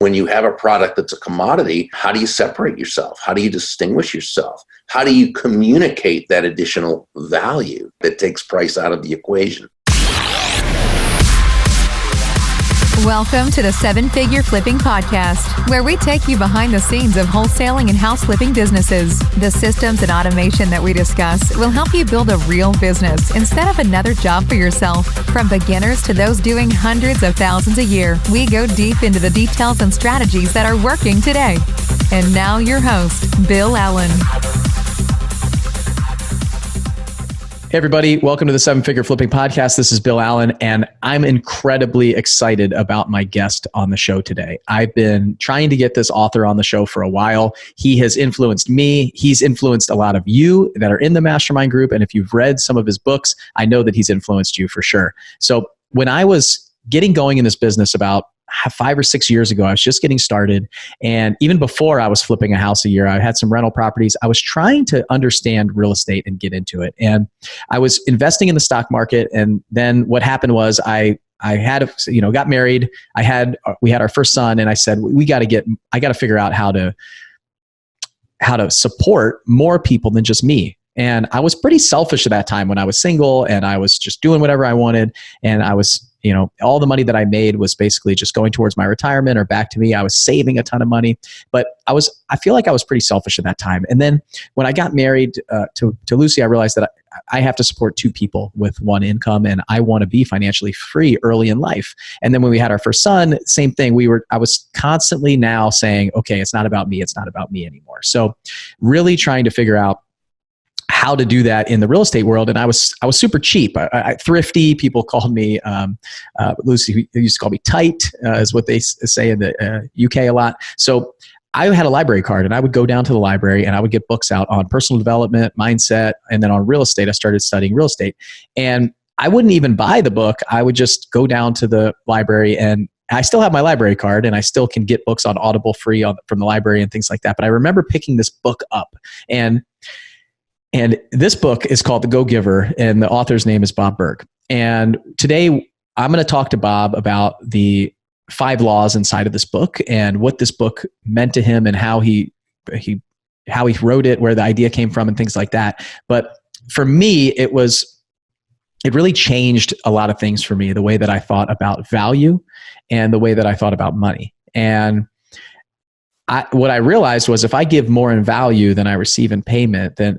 when you have a product that's a commodity, how do you separate yourself? How do you distinguish yourself? How do you communicate that additional value that takes price out of the equation? Welcome to the Seven Figure Flipping Podcast, where we take you behind the scenes of wholesaling and house flipping businesses. The systems and automation that we discuss will help you build a real business instead of another job for yourself. From beginners to those doing hundreds of thousands a year, we go deep into the details and strategies that are working today. And now your host, Bill Allen. Hey everybody, welcome to the Seven Figure Flipping Podcast. This is Bill Allen, and I'm incredibly excited about my guest on the show today. I've been trying to get this author on the show for a while. He has influenced me. He's influenced a lot of you that are in the mastermind group, and if you've read some of his books, I know that he's influenced you for sure. So when I was getting going in this business about 5 or 6 years ago, I was just getting started. And even before I was flipping a house a year, I had some rental properties. I was trying to understand real estate and get into it. And I was investing in the stock market. And then what happened was I got married. We had our first son, and I said, I got to figure out how to support more people than just me. And I was pretty selfish at that time when I was single, and I was just doing whatever I wanted. And I was, all the money that I made was basically just going towards my retirement or back to me. I was saving a ton of money, but I feel like I was pretty selfish at that time. And then when I got married to Lucy, I realized that I have to support two people with one income, and I want to be financially free early in life. And then when we had our first son, same thing. I was constantly now saying, okay, it's not about me. It's not about me anymore. So really trying to figure out how to do that in the real estate world. And I was super cheap. I thrifty. People called me, Lucy used to call me tight, is what they say in the UK a lot. So I had a library card, and I would go down to the library and I would get books out on personal development, mindset, and then on real estate. I started studying real estate, and I wouldn't even buy the book. I would just go down to the library, and I still have my library card, and I still can get books on Audible free from the library and things like that. But I remember picking this book up, and this book is called The Go-Giver, and the author's name is Bob Burg. And today I'm going to talk to Bob about the 5 laws inside of this book and what this book meant to him and how he wrote it, where the idea came from, and things like that. But for me, it really changed a lot of things for me, the way that I thought about value and the way that I thought about money. And what I realized was if I give more in value than I receive in payment, then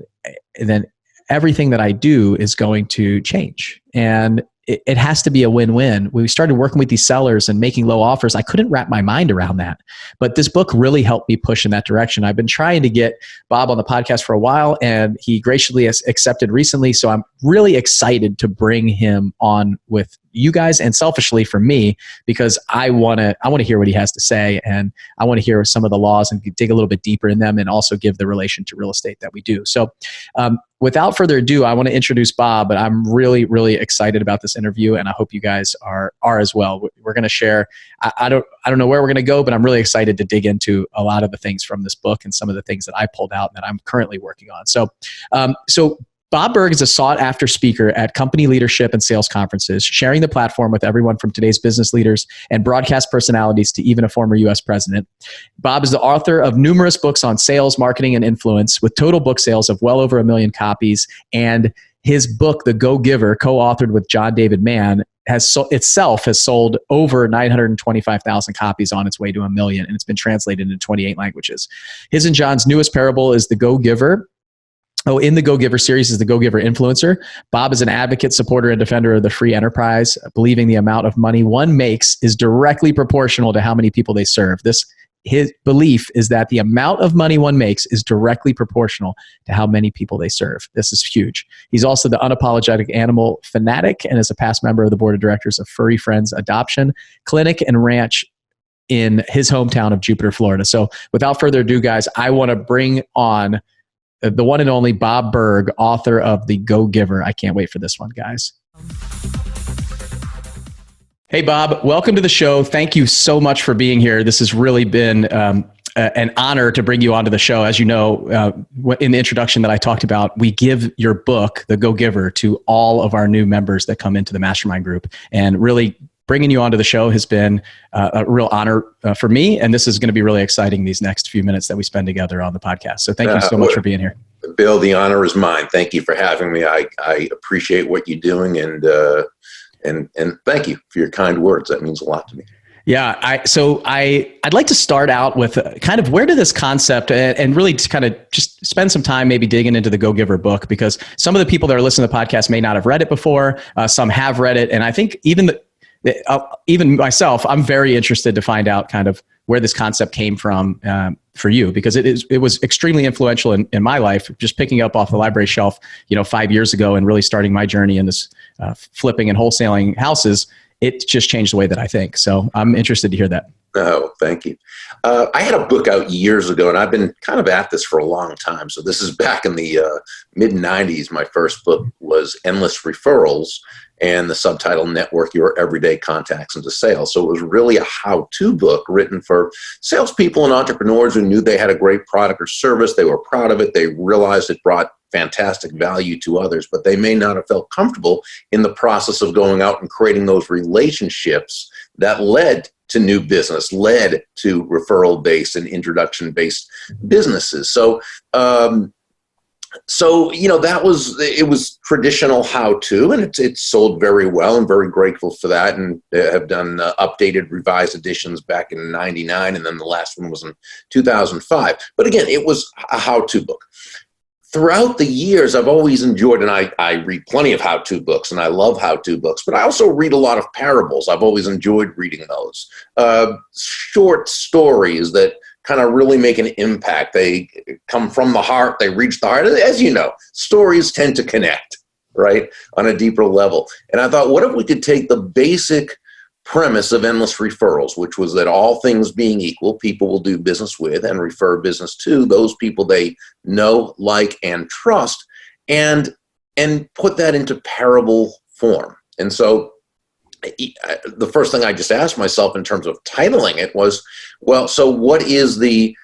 everything that I do is going to change. And it has to be a win-win. When we started working with these sellers and making low offers, I couldn't wrap my mind around that. But this book really helped me push in that direction. I've been trying to get Bob on the podcast for a while, and he graciously accepted recently. So I'm really excited to bring him on with you guys, and selfishly for me, because I want to hear what he has to say, and I want to hear some of the laws and dig a little bit deeper in them, and also give the relation to real estate that we do. So without further ado, I want to introduce Bob, but I'm really, really excited about this interview, and I hope you guys are as well. We're going to share, I don't know where we're going to go, but I'm really excited to dig into a lot of the things from this book and some of the things that I pulled out that I'm currently working on. So Bob Burg is a sought-after speaker at company leadership and sales conferences, sharing the platform with everyone from today's business leaders and broadcast personalities to even a former U.S. president. Bob is the author of numerous books on sales, marketing, and influence, with total book sales of well over 1 million copies. And his book, The Go-Giver, co-authored with John David Mann, has sold over 925,000 copies on its way to 1 million, and it's been translated into 28 languages. His and John's newest parable is The Go-Giver. In the Go-Giver series is the Go-Giver Influencer. Bob is an advocate, supporter, and defender of the free enterprise, believing the amount of money one makes is directly proportional to how many people they serve. His belief is that the amount of money one makes is directly proportional to how many people they serve. This is huge. He's also the unapologetic animal fanatic and is a past member of the board of directors of Furry Friends Adoption Clinic and Ranch in his hometown of Jupiter, Florida. So without further ado, guys, I want to bring on the one and only Bob Burg, author of The Go-Giver. I can't wait for this one, guys. Hey, Bob, welcome to the show. Thank you so much for being here. This has really been an honor to bring you onto the show. As you know, in the introduction that I talked about, we give your book, The Go-Giver, to all of our new members that come into the mastermind group, and really bringing you onto the show has been a real honor for me. And this is going to be really exciting these next few minutes that we spend together on the podcast. So thank you so much for being here. Bill, the honor is mine. Thank you for having me. I appreciate what you're doing, and thank you for your kind words. That means a lot to me. Yeah. I'd like to start out with kind of where did this concept and really to kind of just spend some time maybe digging into the Go Giver book, because some of the people that are listening to the podcast may not have read it before. Some have read it. And I think even myself, I'm very interested to find out kind of where this concept came from for you, because it was extremely influential in my life, just picking up off the library shelf, 5 years ago and really starting my journey in this flipping and wholesaling houses. It just changed the way that I think. So I'm interested to hear that. Oh, thank you. I had a book out years ago, and I've been kind of at this for a long time. So this is back in the mid-90s. My first book was Endless Referrals, and the subtitle, Network Your Everyday Contacts into Sales. So it was really a how-to book written for salespeople and entrepreneurs who knew they had a great product or service. They were proud of it. They realized it brought fantastic value to others, but they may not have felt comfortable in the process of going out and creating those relationships that led to new business, led to referral-based and introduction-based businesses. So, it was traditional how-to, and it sold very well. I'm very grateful for that, and have done updated, revised editions back in '99, and then the last one was in 2005. But again, it was a how-to book. Throughout the years, I've always enjoyed, and I read plenty of how-to books, and I love how-to books, but I also read a lot of parables. I've always enjoyed reading those. Short stories that kind of really make an impact. They come from the heart, they reach the heart. As you know, stories tend to connect, right, on a deeper level. And I thought, what if we could take the basic premise of Endless Referrals, which was that all things being equal, people will do business with and refer business to those people they know, like, and trust, and put that into parable form. And so the first thing I just asked myself in terms of titling it was, well, so what is the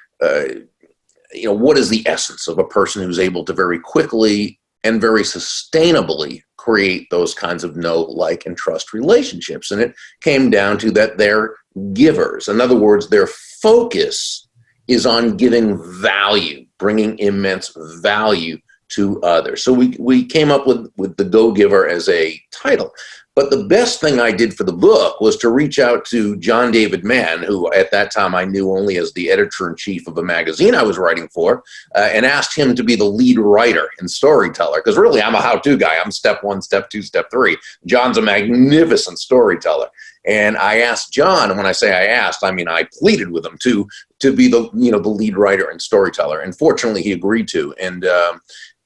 essence of a person who's able to very quickly and very sustainably create those kinds of know, like, and trust relationships? And it came down to that they're givers. In other words, their focus is on giving value, bringing immense value to others. So we came up with the Go Giver as a title. But the best thing I did for the book was to reach out to John David Mann, who at that time I knew only as the editor-in-chief of a magazine I was writing for, and asked him to be the lead writer and storyteller. Because really, I'm a how-to guy. I'm step 1, step 2, step 3. John's a magnificent storyteller. And I asked John, and when I say I asked, I mean I pleaded with him to be the lead writer and storyteller. And fortunately, he agreed to.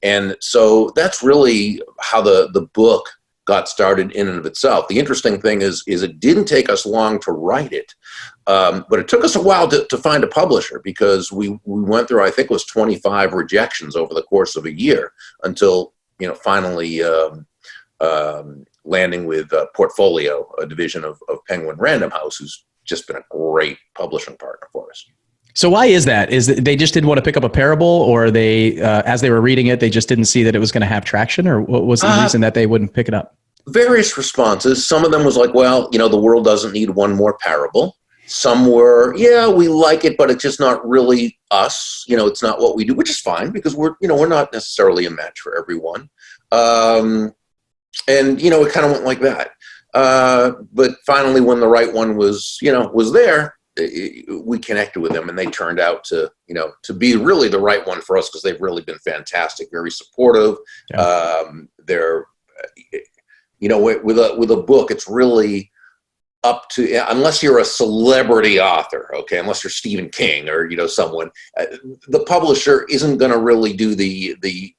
And so that's really how the book got started in and of itself. The interesting thing is it didn't take us long to write it, but it took us a while to find a publisher, because we went through, I think it was 25 rejections over the course of a year until finally landing with Portfolio, a division of Penguin Random House, who's just been a great publishing partner for us. So why is that? Is that they just didn't want to pick up a parable, or they, as they were reading it, they just didn't see that it was going to have traction, or what was the reason that they wouldn't pick it up? Various responses. Some of them was like, well, the world doesn't need one more parable. Some were, yeah, we like it, but it's just not really us. It's not what we do, which is fine, because we're not necessarily a match for everyone. And it kind of went like that. But finally, when the right one was there, we connected with them, and they turned out to be really the right one for us, because they've really been fantastic, very supportive. Yeah. They're, with a book, it's really up to, unless you're a celebrity author, okay, unless you're Stephen King or someone, the publisher isn't going to really do the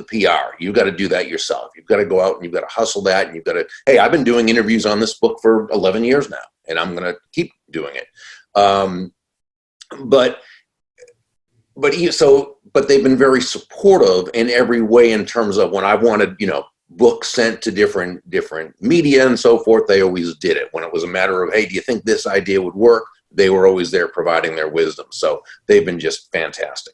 PR. You've got to do that yourself. You've got to go out and you've got to hustle that, and you've got to, hey, I've been doing interviews on this book for 11 years now, and I'm going to keep doing it. But they've been very supportive in every way, in terms of when I wanted, books sent to different media and so forth, they always did it. When it was a matter of, hey, do you think this idea would work? They were always there providing their wisdom. So they've been just fantastic.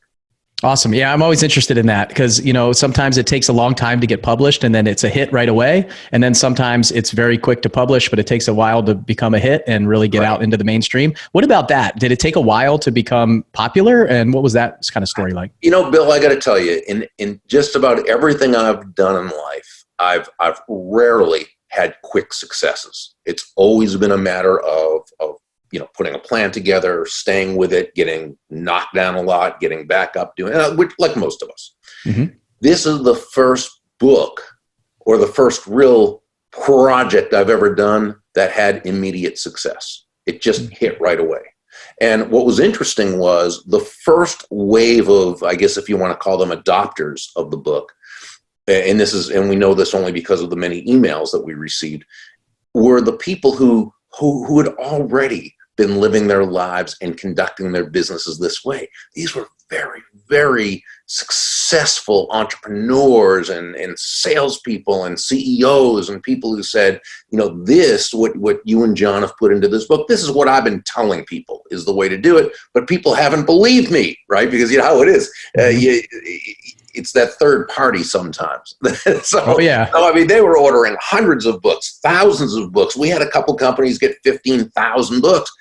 Awesome. Yeah, I'm always interested in that because, sometimes it takes a long time to get published and then it's a hit right away. And then sometimes it's very quick to publish, but it takes a while to become a hit and really get out into the mainstream. What about that? Did it take a while to become popular? And what was that kind of story like? Bill, I got to tell you, in just about everything I've done in life, I've rarely had quick successes. It's always been a matter of putting a plan together, staying with it, getting knocked down a lot, getting back up, doing which, like most of us. Mm-hmm. This is the first book or the first real project I've ever done that had immediate success. It just hit right away. And what was interesting was the first wave of, I guess if you want to call them adopters of the book, and we know this only because of the many emails that we received, were the people who had already been living their lives and conducting their businesses this way. These were very, very successful entrepreneurs and salespeople and CEOs and people who said, what you and John have put into this book, this is what I've been telling people is the way to do it, but people haven't believed me, right? Because you know how it is. It's that third party sometimes. So they were ordering hundreds of books, thousands of books. We had a couple companies get 15,000 books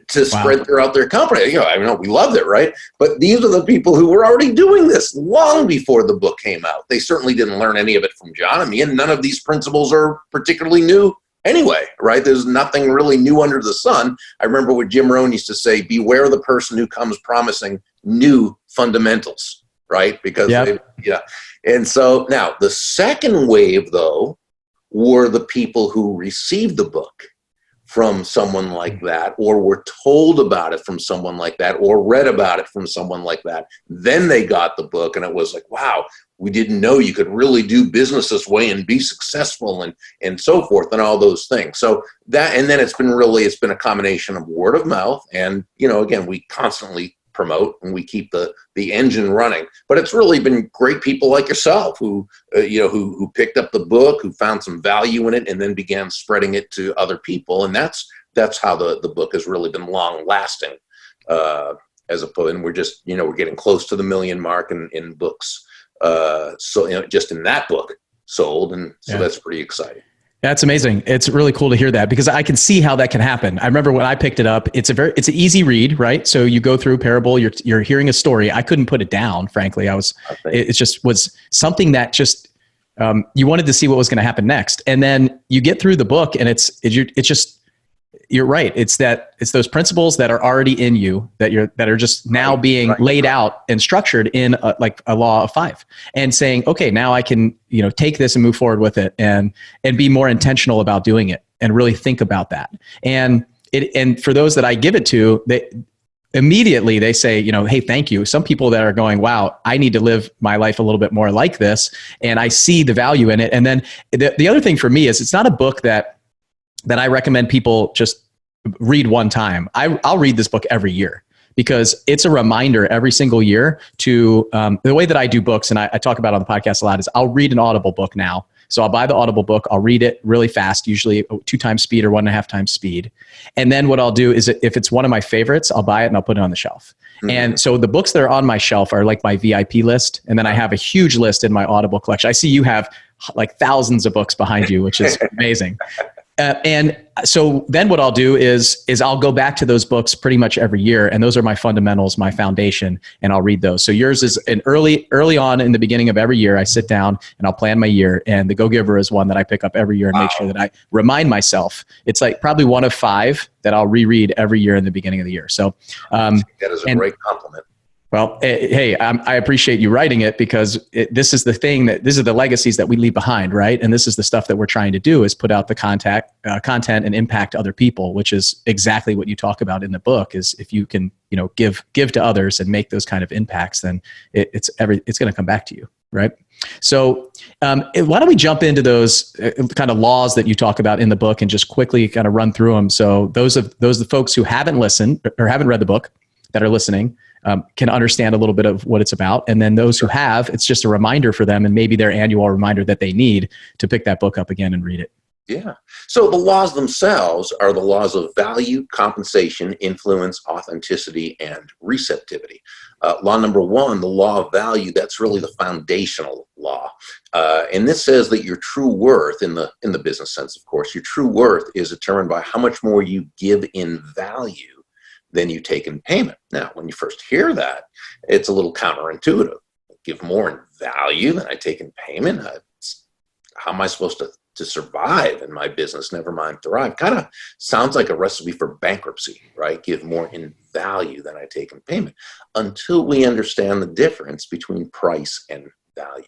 to spread throughout their company. We loved it, right? But these are the people who were already doing this long before the book came out. They certainly didn't learn any of it from John and me, and none of these principles are particularly new anyway, right? There's nothing really new under the sun. I remember what Jim Rohn used to say, beware the person who comes promising new fundamentals, right? Because, And so now the second wave, though, were the people who received the book from someone like that, or were told about it from someone like that, or read about it from someone like that. Then they got the book and it was like, wow, we didn't know you could really do business this way and be successful and so forth and all those things. So that, and then it's been a combination of word of mouth and, again, we constantly promote and we keep the engine running, but it's really been great people like yourself who picked up the book, who found some value in it and then began spreading it to other people. And that's how the book has really been long lasting, as opposed, and we're just, we're getting close to the 1 million mark in books. So, just in that book sold. And so that's pretty exciting. That's amazing. It's really cool to hear that because I can see how that can happen. I remember when I picked it up, it's an easy read, right? So you go through a parable, you're hearing a story. I couldn't put it down, frankly. It just was something that just, you wanted to see what was going to happen next. And then you get through the book and it's just, you're right. It's those principles that are already in you that are just now being laid out and structured in a law of 5 and saying, okay, now I can, take this and move forward with it and be more intentional about doing it and really think about that. And for those that I give it to, they immediately say, hey, thank you. Some people that are going, wow, I need to live my life a little bit more like this. And I see the value in it. And then the other thing for me is it's not a book that I recommend people just read one time. I'll read this book every year because it's a reminder every single year to the way that I do books, and I talk about it on the podcast a lot, is I'll read an Audible book now. So I'll buy the Audible book, I'll read it really fast, usually 2 times speed or 1.5 times speed. And then what I'll do is if it's one of my favorites, I'll buy it and I'll put it on the shelf. Mm-hmm. And so the books that are on my shelf are like my VIP list. And then I have a huge list in my Audible collection. I see you have like thousands of books behind you, which is amazing. And so then what I'll do is I'll go back to those books pretty much every year. And those are my fundamentals, my foundation, and I'll read those. So yours is an early on in the beginning of every year, I sit down and I'll plan my year. And The Go-Giver is one that I pick up every year and make sure that I remind myself. It's like probably one of 5 that I'll reread every year in the beginning of the year. So that is a great compliment. Well, hey, I appreciate you writing it because this is the legacies that we leave behind, right? And this is the stuff that we're trying to do is put out the content and impact other people, which is exactly what you talk about in the book. Is if you can, give to others and make those kind of impacts, then it's going to come back to you, right? So why don't we jump into those kind of laws that you talk about in the book and just quickly kind of run through them. So those the folks who haven't listened or haven't read the book that are listening. Can understand a little bit of what it's about. And then those who have, it's just a reminder for them and maybe their annual reminder that they need to pick that book up again and read it. Yeah. So the laws themselves are the laws of value, compensation, influence, authenticity, and receptivity. Law number one, the law of value, that's really the foundational law. And this says that your true worth, in the business sense, of course, your true worth is determined by how much more you give in value than you take in payment. Now, when you first hear that, it's a little counterintuitive. Give more in value than I take in payment? How am I supposed to survive in my business, never mind thrive? Kind of sounds like a recipe for bankruptcy, right? Give more in value than I take in payment, until we understand the difference between price and value.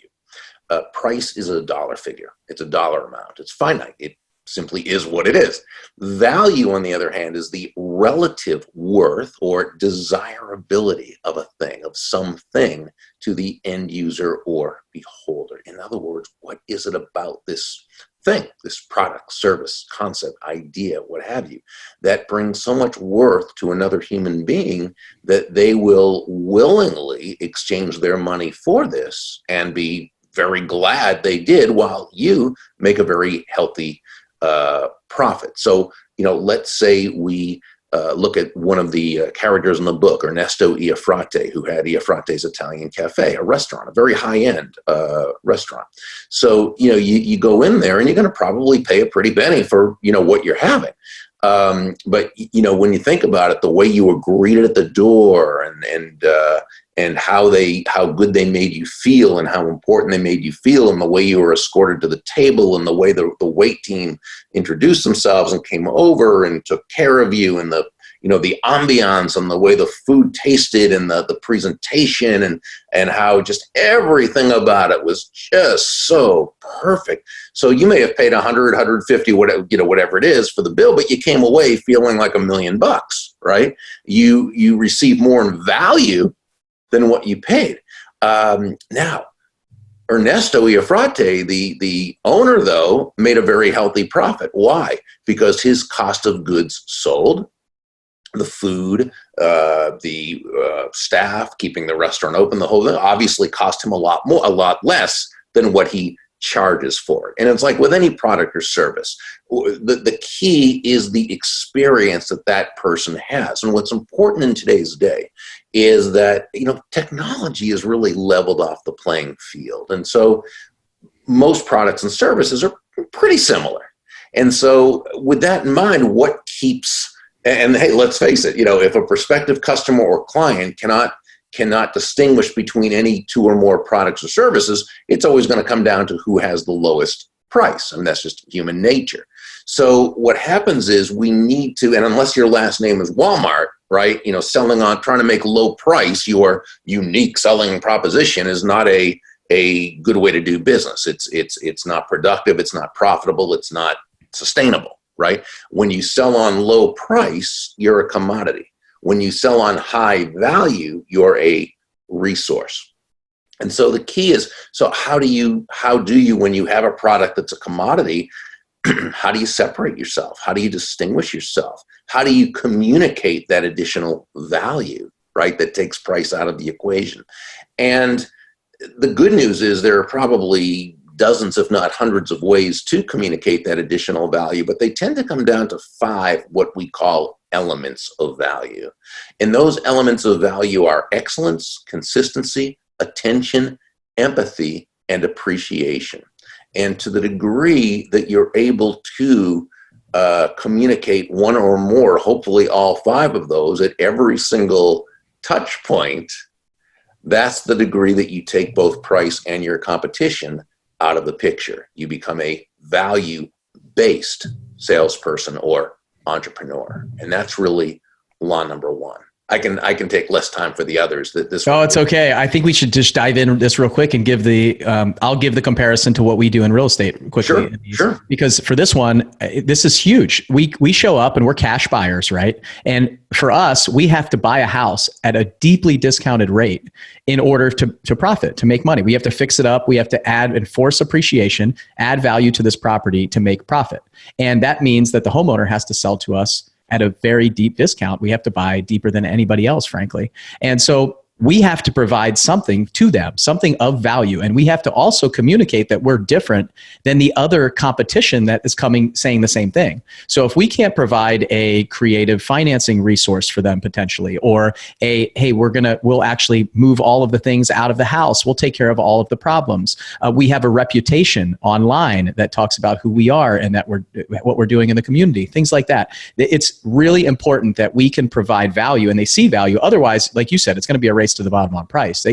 Price is a dollar figure. It's a dollar amount. It's finite. It simply is what it is. Value, on the other hand, is the relative worth or desirability of a thing, of something, to the end user or beholder. In other words, what is it about this thing, this product, service, concept, idea, what have you, that brings so much worth to another human being that they will willingly exchange their money for this and be very glad they did, while you make a very healthy profit. So, let's say we look at one of the characters in the book, Ernesto Iafrate, who had Iafrate's Italian Cafe, a restaurant, a very high-end restaurant. So, you go in there and you're going to probably pay a pretty penny for, what you're having. But, when you think about it, the way you were greeted at the door and how good they made you feel and how important they made you feel, and the way you were escorted to the table, and the way the wait team introduced themselves and came over and took care of you, and the ambiance and the way the food tasted, and the presentation, and how just everything about it was just so perfect. So you may have paid 100, 150, whatever it is for the bill, but you came away feeling like $1 million, right? You received more in value than what you paid. Now, Ernesto Iafrate, the owner, though, made a very healthy profit. Why? Because his cost of goods sold, the food, the staff, keeping the restaurant open, the whole thing, obviously cost him a lot less than what he charges for it. And it's like with any product or service, the key is the experience that person has. And what's important in today's day is that, technology has really leveled off the playing field. And so most products and services are pretty similar. And so with that in mind, what keeps, and hey, let's face it, if a prospective customer or client cannot distinguish between any two or more products or services, it's always going to come down to who has the lowest price. I mean, that's just human nature. So what happens is we need to, and unless your last name is Walmart, right, trying to make low price, your unique selling proposition is not a good way to do business. It's not productive. It's not profitable. It's not sustainable, right? When you sell on low price, you're a commodity. When you sell on high value, you're a resource. And so the key is, so how do you, when you have a product that's a commodity, how do you separate yourself? How do you distinguish yourself? How do you communicate that additional value, right, that takes price out of the equation? And the good news is there are probably dozens, if not hundreds, of ways to communicate that additional value, but they tend to come down to 5 what we call elements of value. And those elements of value are excellence, consistency, attention, empathy, and appreciation. And to the degree that you're able to communicate one or more, hopefully all 5 of those at every single touch point, that's the degree that you take both price and your competition out of the picture. You become a value-based salesperson or entrepreneur. And that's really law number 1. I can take less time for the others. It's okay. I think we should just dive in this real quick and give I'll give the comparison to what we do in real estate quickly. Sure. Because for this one, this is huge. We show up and we're cash buyers, right? And for us, we have to buy a house at a deeply discounted rate in order to profit, to make money. We have to fix it up. We have to add and force appreciation, add value to this property to make profit. And that means that the homeowner has to sell to us at a very deep discount. We have to buy deeper than anybody else, frankly. And so we have to provide something to them, something of value. And we have to also communicate that we're different than the other competition that is coming saying the same thing. So if we can't provide a creative financing resource for them potentially, or hey, we'll actually move all of the things out of the house. We'll take care of all of the problems. We have a reputation online that talks about who we are and that what we're doing in the community, things like that. It's really important that we can provide value and they see value. Otherwise, like you said, it's going to be a race to the bottom on price.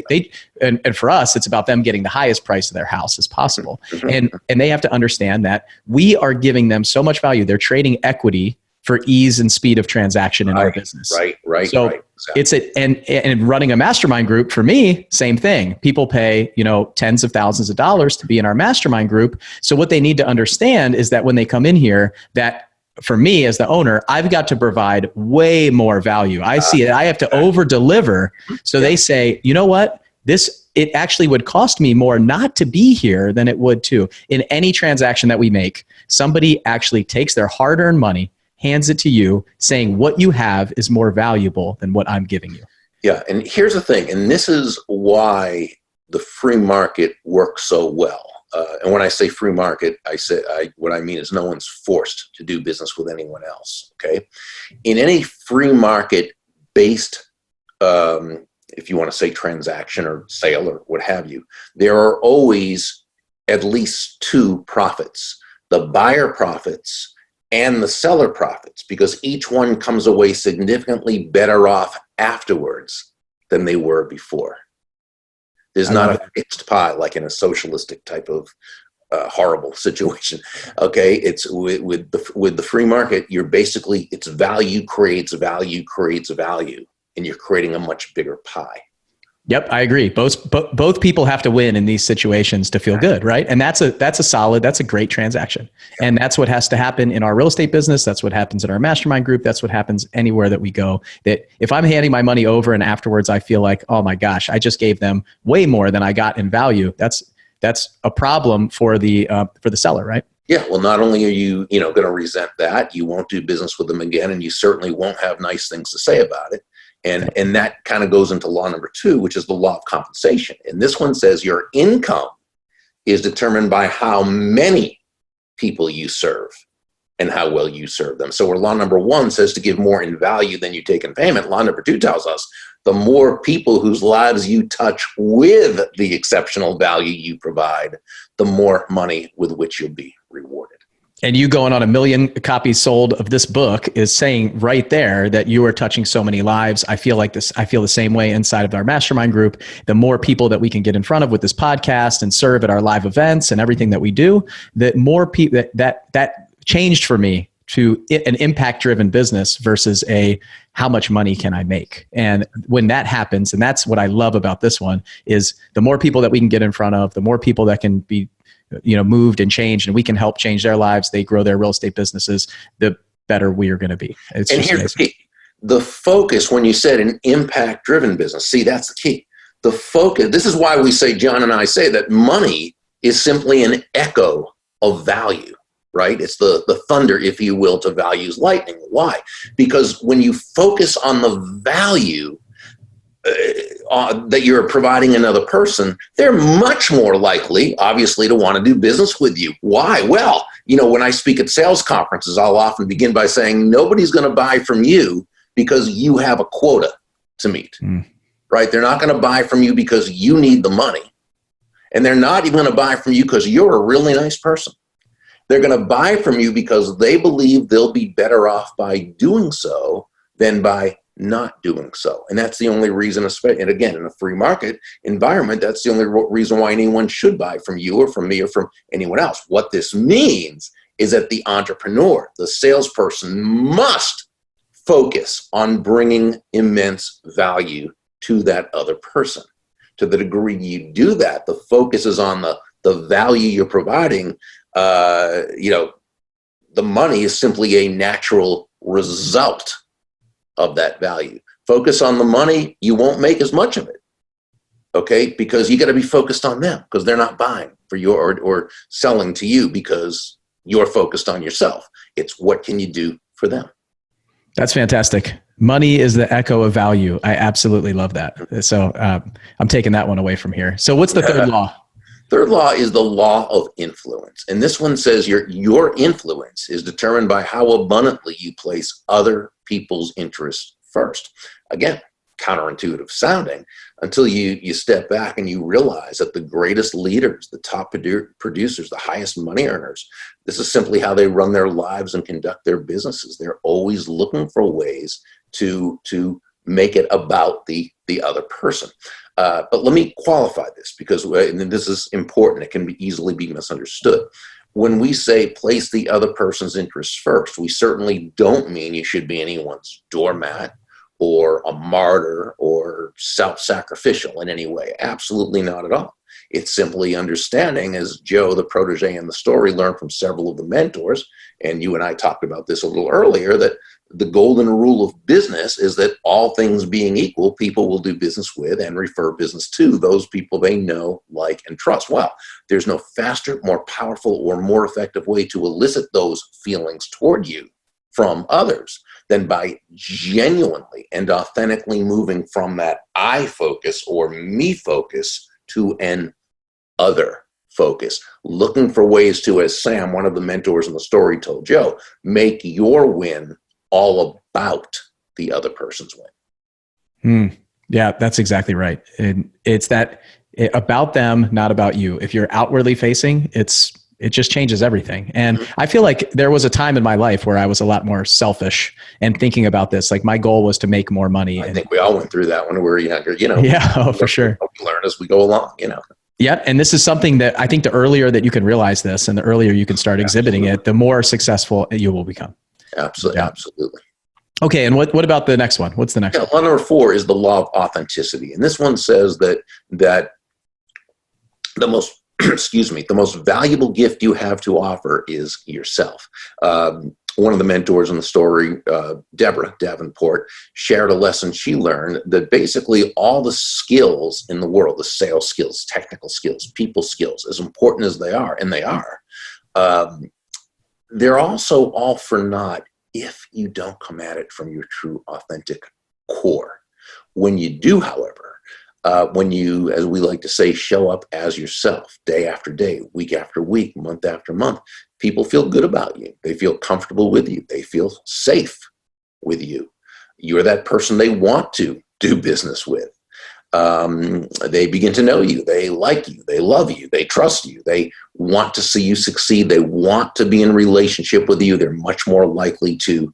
And for us, it's about them getting the highest price of their house as possible. And they have to understand that we are giving them so much value. They're trading equity for ease and speed of transaction in our business. Right. So exactly. And running a mastermind group for me, same thing. People pay, tens of thousands of dollars to be in our mastermind group. So what they need to understand is that when they come in here, that for me as the owner, I've got to provide way more value. I see it. I have to over deliver. So they say, you know what? It actually would cost me more not to be here than it would to. In any transaction that we make, somebody actually takes their hard-earned money, hands it to you, saying what you have is more valuable than what I'm giving you. Yeah, and here's the thing, and this is why the free market works so well. And when I say free market, what I mean is no one's forced to do business with anyone else. Okay, in any free market based, if you want to say transaction or sale or what have you, there are always at least two profits: the buyer profits and the seller profits, because each one comes away significantly better off afterwards than they were before. There's not a fixed pie like in a socialistic type of horrible situation. Okay, it's with the free market. It's value creates value creates value, and you're creating a much bigger pie. Yep, I agree. Both people have to win in these situations to feel good, right? And that's a great transaction. And that's what has to happen in our real estate business. That's what happens in our mastermind group. That's what happens anywhere that we go. That if I'm handing my money over and afterwards I feel like, oh my gosh, I just gave them way more than I got in value. That's a problem for the seller, right? Yeah, well, not only are you going to resent that, you won't do business with them again, and you certainly won't have nice things to say about it. And that kind of goes into law number 2, which is the law of compensation. And this one says your income is determined by how many people you serve and how well you serve them. So where law number 1 says to give more in value than you take in payment, law number 2 tells us the more people whose lives you touch with the exceptional value you provide, the more money with which you'll be rewarded. And you going on 1 million copies sold of this book is saying right there that you are touching so many lives. I feel the same way inside of our mastermind group. The more people that we can get in front of with this podcast and serve at our live events and everything that we do, the more people that changed for me to an impact-driven business versus how much money can I make? And when that happens, and that's what I love about this one, is the more people that we can get in front of, the more people that can be moved and changed, and we can help change their lives, they grow their real estate businesses, the better we are going to be. And here's the key. The focus, when you said an impact-driven business, see, that's the key. The focus, this is why we say, John and I say, that money is simply an echo of value, right? It's the thunder, if you will, to value's lightning. Why? Because when you focus on the value that you're providing another person, they're much more likely, obviously, to want to do business with you. Why? Well, when I speak at sales conferences, I'll often begin by saying, nobody's going to buy from you because you have a quota to meet, right? They're not going to buy from you because you need the money. And they're not even going to buy from you because you're a really nice person. They're going to buy from you because they believe they'll be better off by doing so than by not doing so. And that's the only reason, and again, in a free market environment, that's the only reason why anyone should buy from you or from me or from anyone else. What this means is that the entrepreneur, the salesperson, must focus on bringing immense value to that other person. To the degree you do that, the focus is on the value you're providing. The money is simply a natural result of that value. Focus on the money, you won't make as much of it. Okay? Because you got to be focused on them, because they're not buying for you or selling to you because you're focused on yourself. It's what can you do for them. That's fantastic. Money is the echo of value. I absolutely love that. So I'm taking that one away from here. So what's the third law? Third law is the law of influence. And this one says your influence is determined by how abundantly you place other people's interests first. Again, counterintuitive sounding until you step back and you realize that the greatest leaders, the top producers, the highest money earners, this is simply how they run their lives and conduct their businesses. They're always looking for ways to make it about the other person. But let me qualify this because and this is important. It can easily be misunderstood. When we say place the other person's interests first, we certainly don't mean you should be anyone's doormat or a martyr or self-sacrificial in any way. Absolutely not at all. It's simply understanding, as Joe, the protege in the story, learned from several of the mentors, and you and I talked about this a little earlier, that the golden rule of business is that all things being equal, people will do business with and refer business to those people they know, like, and trust. Well, there's no faster, more powerful, or more effective way to elicit those feelings toward you from others than by genuinely and authentically moving from that I focus or me focus to an other focus, looking for ways to, as Sam, one of the mentors in the story, told Joe, make your win all about the other person's win. Yeah, that's exactly right. And it's about them, not about you. If you're outwardly facing, it just changes everything. And I feel like there was a time in my life where I was a lot more selfish and thinking about this. Like my goal was to make more money. I think we all went through that when we were younger, Yeah, for sure. We learn as we go along, Yeah. And this is something that I think the earlier that you can realize this and the earlier you can start exhibiting it, the more successful you will become. Absolutely. Yeah. Absolutely. Okay. And what about the next one? What's the next one? Law number 4 is the law of authenticity. And this one says that the most the most valuable gift you have to offer is yourself. One of the mentors in the story, Deborah Davenport, shared a lesson she learned that basically all the skills in the world, the sales skills, technical skills, people skills, as important as they are, and they are, they're also all for naught if you don't come at it from your true, authentic core. When you do, however, when you, as we like to say, show up as yourself day after day, week after week, month after month, people feel good about you. They feel comfortable with you. They feel safe with you. You're that person they want to do business with. They begin to know you. They like you. They love you. They trust you. They want to see you succeed. They want to be in relationship with you. They're much more likely to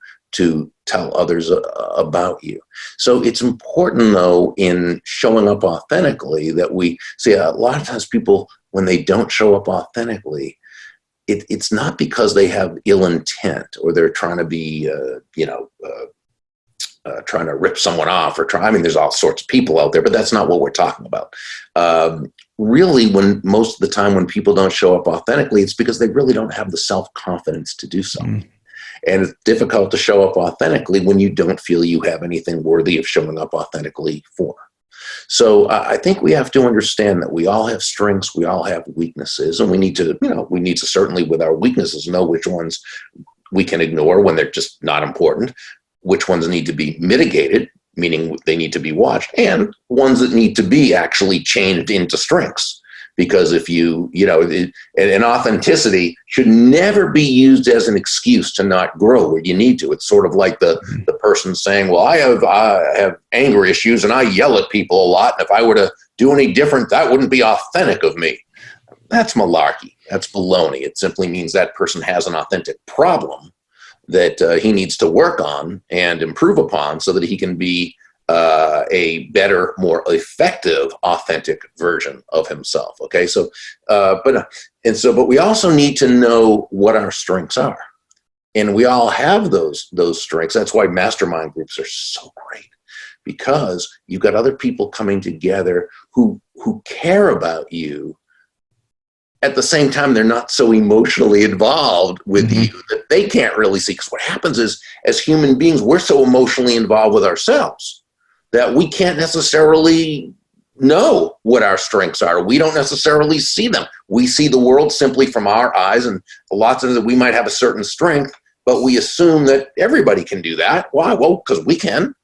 tell others about you. So it's important, though, in showing up authentically that we see a lot of times people, when they don't show up authentically, it's not because they have ill intent or they're trying to be, trying to rip someone off or there's all sorts of people out there, but that's not what we're talking about. Really, when most of the time when people don't show up authentically, it's because they really don't have the self-confidence to do so. And it's difficult to show up authentically when you don't feel you have anything worthy of showing up authentically for. So I think we have to understand that we all have strengths, we all have weaknesses, and we need to certainly with our weaknesses know which ones we can ignore when they're just not important, which ones need to be mitigated, meaning they need to be watched, and ones that need to be actually changed into strengths. Because if and authenticity should never be used as an excuse to not grow where you need to. It's sort of like the person saying, well, I have anger issues and I yell at people a lot. And if I were to do any different, that wouldn't be authentic of me. That's malarkey. That's baloney. It simply means that person has an authentic problem that he needs to work on and improve upon so that he can be a better, more effective, authentic version of himself. Okay, so, but we also need to know what our strengths are, and we all have those strengths. That's why mastermind groups are so great, because you've got other people coming together who care about you. At the same time, they're not so emotionally involved with you that they can't really see. Because what happens is, as human beings, we're so emotionally involved with ourselves that we can't necessarily know what our strengths are. We don't necessarily see them. We see the world simply from our eyes, and lots of it, we might have a certain strength, but we assume that everybody can do that. Why? Well, because we can.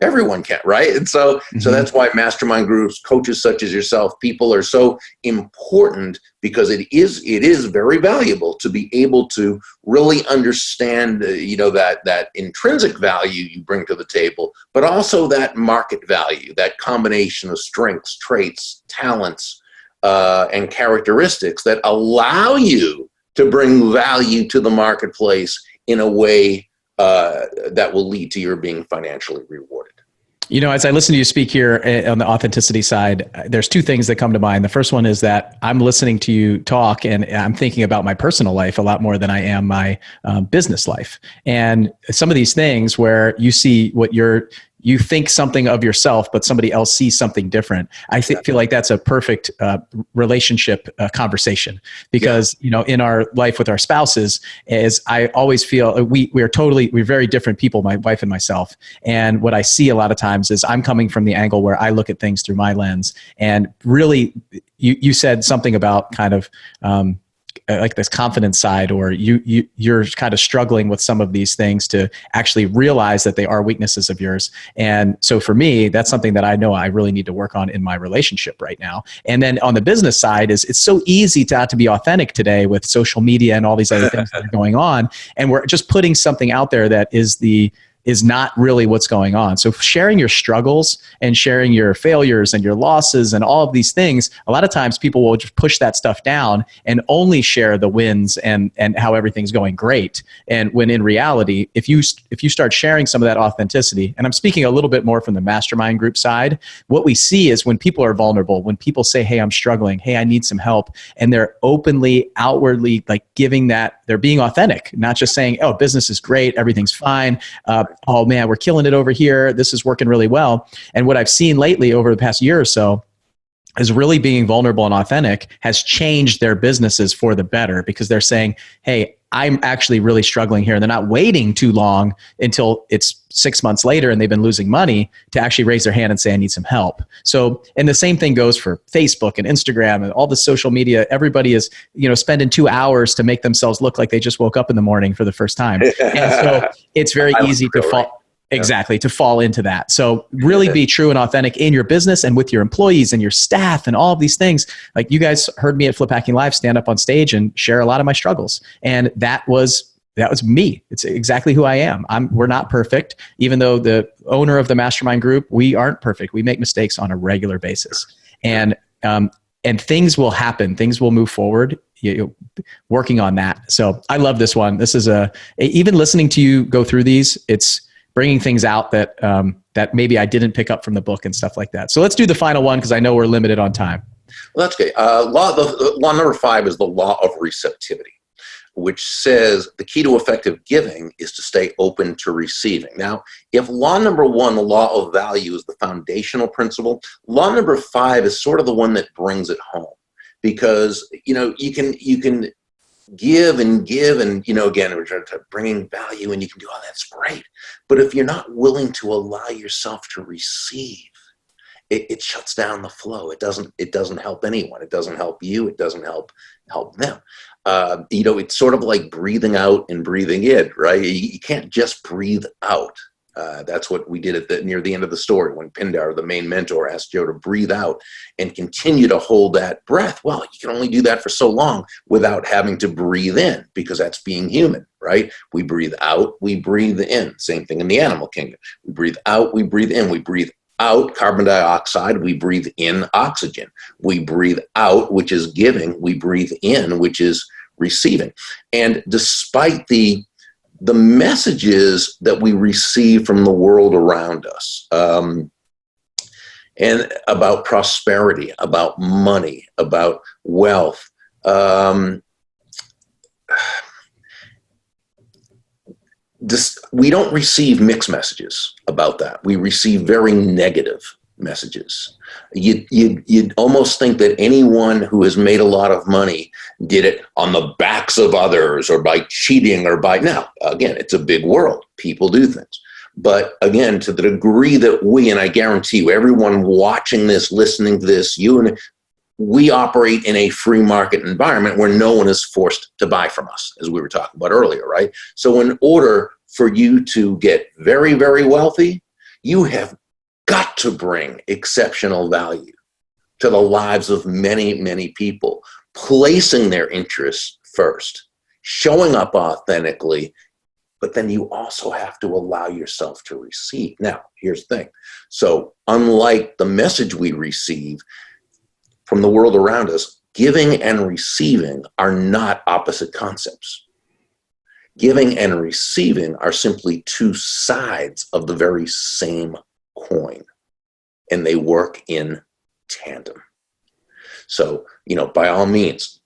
Everyone can, right? And so that's why mastermind groups, coaches such as yourself, people are so important, because it is very valuable to be able to really understand, that intrinsic value you bring to the table, but also that market value, that combination of strengths, traits, talents, and characteristics that allow you to bring value to the marketplace in a way that will lead to your being financially rewarded. As I listen to you speak here on the authenticity side, there's two things that come to mind. The first one is that I'm listening to you talk and I'm thinking about my personal life a lot more than I am my business life. And some of these things where you see you think something of yourself, but somebody else sees something different. I feel like that's a perfect relationship conversation, because in our life with our spouses, as I always feel we're very different people, my wife and myself. And what I see a lot of times is I'm coming from the angle where I look at things through my lens. And really, you said something about kind of like this confidence side, or you're kind of struggling with some of these things to actually realize that they are weaknesses of yours. And so for me, that's something that I know I really need to work on in my relationship right now. And then on the business side, it's so easy to be authentic today with social media and all these other things that are going on. And we're just putting something out there that is not really what's going on. So sharing your struggles and sharing your failures and your losses and all of these things, a lot of times people will just push that stuff down and only share the wins and how everything's going great. And when in reality, if you start sharing some of that authenticity, and I'm speaking a little bit more from the mastermind group side, what we see is when people are vulnerable, when people say, hey, I'm struggling, hey, I need some help, and they're openly, outwardly like giving that, they're being authentic, not just saying, oh, business is great, everything's fine. Oh man, we're killing it over here. This is working really well. And what I've seen lately over the past year or so is really being vulnerable and authentic has changed their businesses for the better, because they're saying, hey, I'm actually really struggling here. And they're not waiting too long until it's 6 months later and they've been losing money to actually raise their hand and say, I need some help. So, and the same thing goes for Facebook and Instagram and all the social media. Everybody is, spending 2 hours to make themselves look like they just woke up in the morning for the first time. And so it's very easy to fall. Exactly, to fall into that. So really be true and authentic in your business and with your employees and your staff and all of these things. Like you guys heard me at Flip Hacking Live stand up on stage and share a lot of my struggles. And that was me. It's exactly who I am. We're not perfect. Even though the owner of the mastermind group, we aren't perfect. We make mistakes on a regular basis. And things will happen. Things will move forward. Working on that. So I love this one. This is even listening to you go through these, it's bringing things out that that maybe I didn't pick up from the book and stuff like that. So let's do the final one, because I know we're limited on time. Well, that's good. Law number 5 is the law of receptivity, which says the key to effective giving is to stay open to receiving. Now, if law number 1, the law of value, is the foundational principle, law number 5 is sort of the one that brings it home, because you can give and again, we're trying to bringing value, and you can do, oh, that's great. But if you're not willing to allow yourself to receive, it shuts down the flow. It doesn't help anyone. It doesn't help you. It doesn't help them. It's sort of like breathing out and breathing in, right? You can't just breathe out. That's what we did near the end of the story when Pindar, the main mentor, asked Joe to breathe out and continue to hold that breath. Well, you can only do that for so long without having to breathe in, because that's being human, right? We breathe out, we breathe in. Same thing in the animal kingdom. We breathe out, we breathe in. We breathe out carbon dioxide, we breathe in oxygen. We breathe out, which is giving. We breathe in, which is receiving. And despite the messages that we receive from the world around us, and about prosperity, about money, about wealth, we don't receive mixed messages about that. We receive very negative messages. You'd almost think that anyone who has made a lot of money did it on the backs of others, or by cheating, or by, now, again, it's a big world. People do things. But again, to the degree that and I guarantee you, everyone watching this, listening to this, you and we operate in a free market environment where no one is forced to buy from us, as we were talking about earlier, right? So in order for you to get very, very wealthy, you have got to bring exceptional value to the lives of many, many people, placing their interests first, showing up authentically, but then you also have to allow yourself to receive. Now, here's the thing. So unlike the message we receive from the world around us, giving and receiving are not opposite concepts. Giving and receiving are simply two sides of the very same coin, and they work in tandem. So, by all means,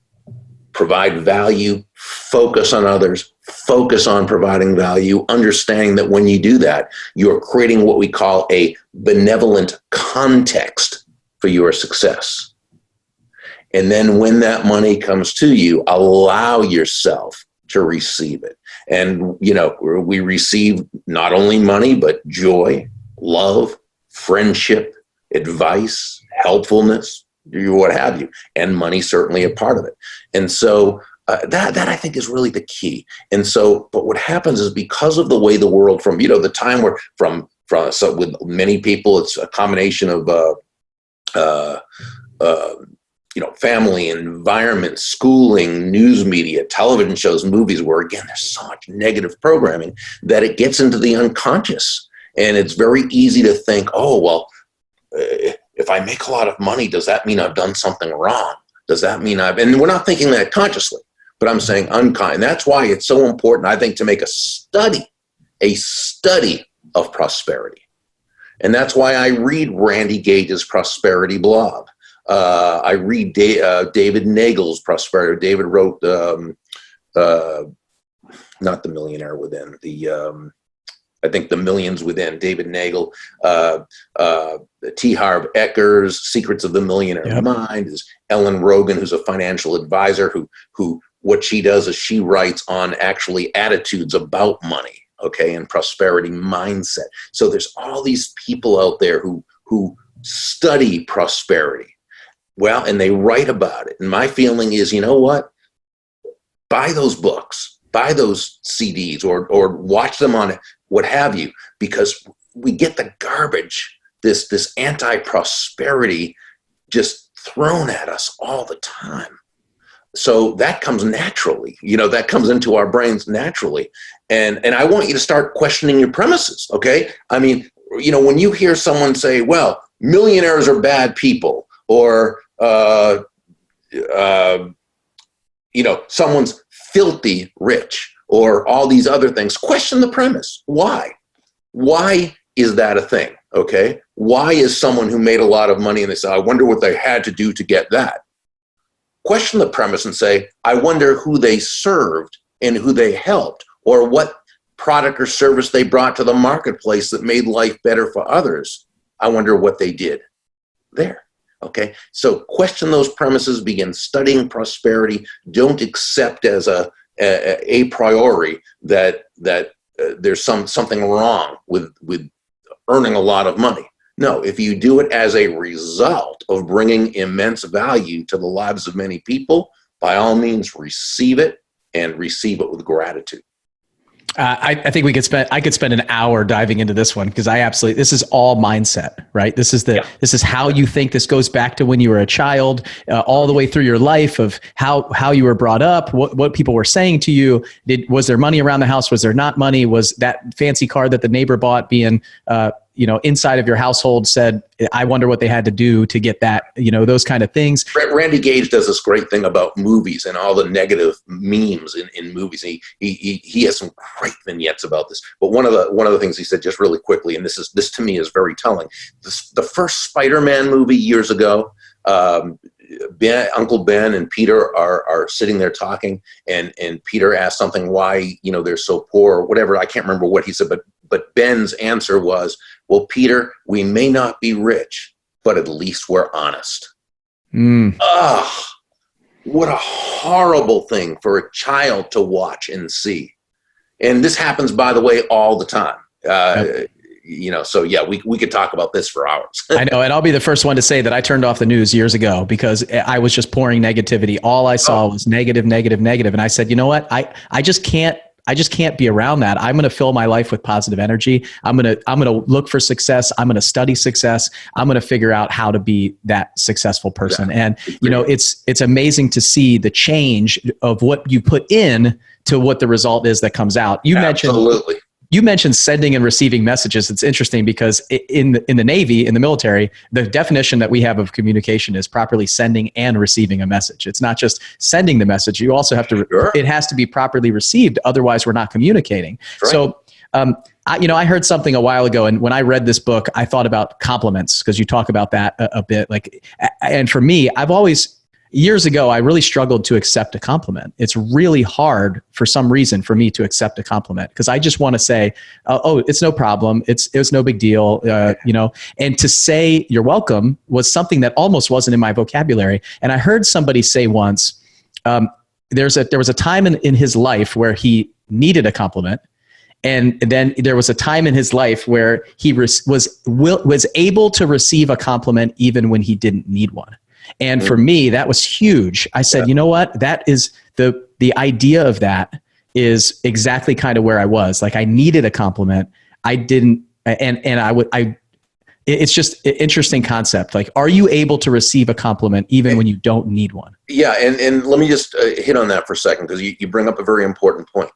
provide value, focus on others, focus on providing value, understanding that when you do that, you're creating what we call a benevolent context for your success. And then when that money comes to you, allow yourself to receive it. And, we receive not only money, but joy, love, friendship, advice, helpfulness, what have you. And money certainly a part of it. And so that I think is really the key. And so, but what happens is because of the way the world from, the time where so with many people, it's a combination of, family, environment, schooling, news media, television shows, movies, where again, there's so much negative programming that it gets into the unconscious. And it's very easy to think, oh, well, if I make a lot of money, does that mean I've done something wrong? Does that mean and we're not thinking that consciously, but I'm saying unconscious. And that's why it's so important, I think, to make a study of prosperity. And that's why I read Randy Gage's prosperity blog. I read David Nagel's prosperity. David wrote, not The Millionaire Within, I think The Millions Within, David Nagel, T. Harv Eker's Secrets of the Millionaire Mind, is Ellen Rogan, who's a financial advisor, who what she does is she writes on actually attitudes about money, okay, and prosperity mindset. So there's all these people out there who study prosperity. Well, and they write about it. And my feeling is, you know what? Buy those books, buy those CDs, or watch them on what have you, because we get the garbage, this anti-prosperity just thrown at us all the time. So that comes naturally, that comes into our brains naturally. And I want you to start questioning your premises, okay? I mean, when you hear someone say, well, millionaires are bad people, or someone's filthy rich, or all these other things, question the premise. Why? Why is that a thing? Okay. Why is someone who made a lot of money and they say, I wonder what they had to do to get that? Question the premise and say, I wonder who they served and who they helped, or what product or service they brought to the marketplace that made life better for others. I wonder what they did there. Okay, so question those premises, begin studying prosperity. Don't accept as a priori that there's something wrong with earning a lot of money. No, if you do it as a result of bringing immense value to the lives of many people, by all means, receive it, and receive it with gratitude. I think I could spend an hour diving into this one, because this is all mindset, right? This is how you think. This goes back to when you were a child, all the way through your life, of how you were brought up, what people were saying to you. Was there money around the house? Was there not money? Was that fancy car that the neighbor bought being, inside of your household said, I wonder what they had to do to get that, those kind of things. Randy Gage does this great thing about movies and all the negative memes in movies. He has some great vignettes about this. But one of the things he said, just really quickly, and this to me is very telling. The first Spider-Man movie years ago, Uncle Ben and Peter are sitting there talking, and Peter asked something, why they're so poor, or whatever. I can't remember what he said, but Ben's answer was, well, Peter, we may not be rich, but at least we're honest. What a horrible thing for a child to watch and see. And this happens, by the way, all the time. so yeah, we could talk about this for hours. I know. And I'll be the first one to say that I turned off the news years ago because I was just pouring negativity. All I saw was negative, negative, negative. And I said, you know what? I just can't be around that. I'm going to fill my life with positive energy. I'm going to look for success. I'm going to study success. I'm going to figure out how to be that successful person. And, it's amazing to see the change of what you put in to what the result is that comes out. You mentioned sending and receiving messages. It's interesting because in the Navy, in the military, the definition that we have of communication is properly sending and receiving a message. It's not just sending the message. You also have to, it has to be properly received. Otherwise, we're not communicating. Right. So, I heard something a while ago, and when I read this book, I thought about compliments because you talk about that a bit. And for me, years ago, I really struggled to accept a compliment. It's really hard for some reason for me to accept a compliment because I just want to say, oh, it's no problem. It was no big deal, and to say you're welcome was something that almost wasn't in my vocabulary. And I heard somebody say once, there was a time in his life where he needed a compliment. And then there was a time in his life where he was able to receive a compliment even when he didn't need one. And for me, that was huge. I said, you know what? That is the idea of that is exactly kind of where I was. Like I needed a compliment. I didn't, it's just an interesting concept. Like, are you able to receive a compliment even when you don't need one? Yeah. And let me just hit on that for a second, because you bring up a very important point.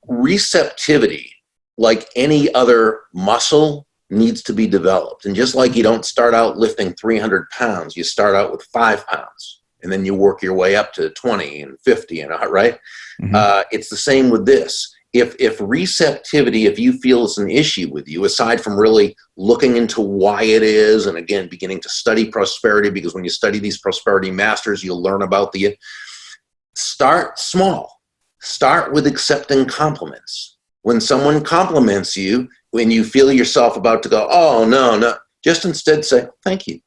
Receptivity, like any other muscle, needs to be developed. And just like you don't start out lifting 300 pounds, you start out with 5 pounds and then you work your way up to 20 and 50 and right. Mm-hmm. It's the same with this. If receptivity, if you feel it's an issue with you, aside from really looking into why it is, and again, beginning to study prosperity, because when you study these prosperity masters, you'll learn about start small. Start with accepting compliments. When someone compliments you, when you feel yourself about to go, oh, no, just instead say, thank you.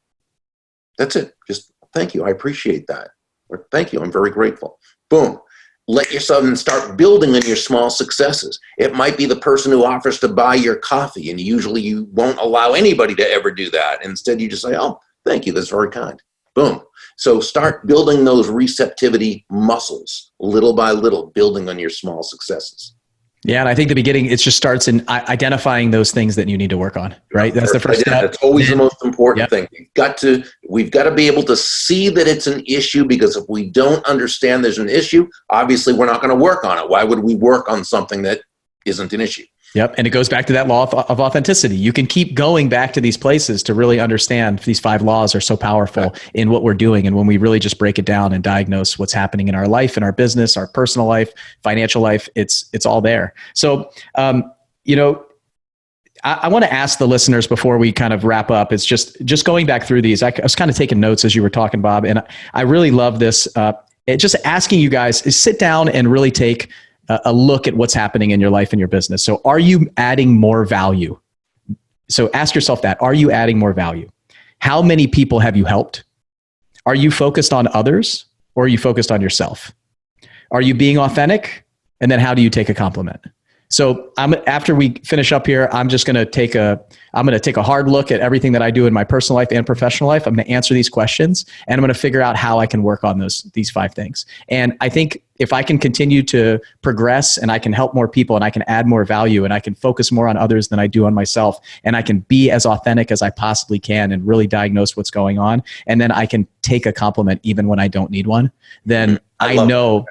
That's it. Just thank you. I appreciate that. Or thank you. I'm very grateful. Boom. Let yourself and start building on your small successes. It might be the person who offers to buy your coffee, and usually you won't allow anybody to ever do that. Instead, you just say, oh, thank you. That's very kind. Boom. So start building those receptivity muscles little by little, building on your small successes. Yeah. And I think the beginning, it just starts in identifying those things that you need to work on, right? That's the first step. That's always the most important thing. We've got to be able to see that it's an issue, because if we don't understand there's an issue, obviously we're not going to work on it. Why would we work on something that isn't an issue? Yep. And it goes back to that law of authenticity. You can keep going back to these places to really understand these 5 laws are so powerful in what we're doing. And when we really just break it down and diagnose what's happening in our life, in our business, our personal life, financial life, it's all there. So, I want to ask the listeners before we kind of wrap up. It's just going back through these. I was kind of taking notes as you were talking, Bob, and I really love this. Just asking you guys is sit down and really take a look at what's happening in your life and your business. So are you adding more value? So ask yourself that. Are you adding more value? How many people have you helped? Are you focused on others, or are you focused on yourself? Are you being authentic? And then how do you take a compliment? So after we finish up here, I'm going to take a hard look at everything that I do in my personal life and professional life. I'm going to answer these questions, and I'm going to figure out how I can work on these 5 things. And I think if I can continue to progress, and I can help more people, and I can add more value, and I can focus more on others than I do on myself, and I can be as authentic as I possibly can and really diagnose what's going on, and then I can take a compliment even when I don't need one, then I know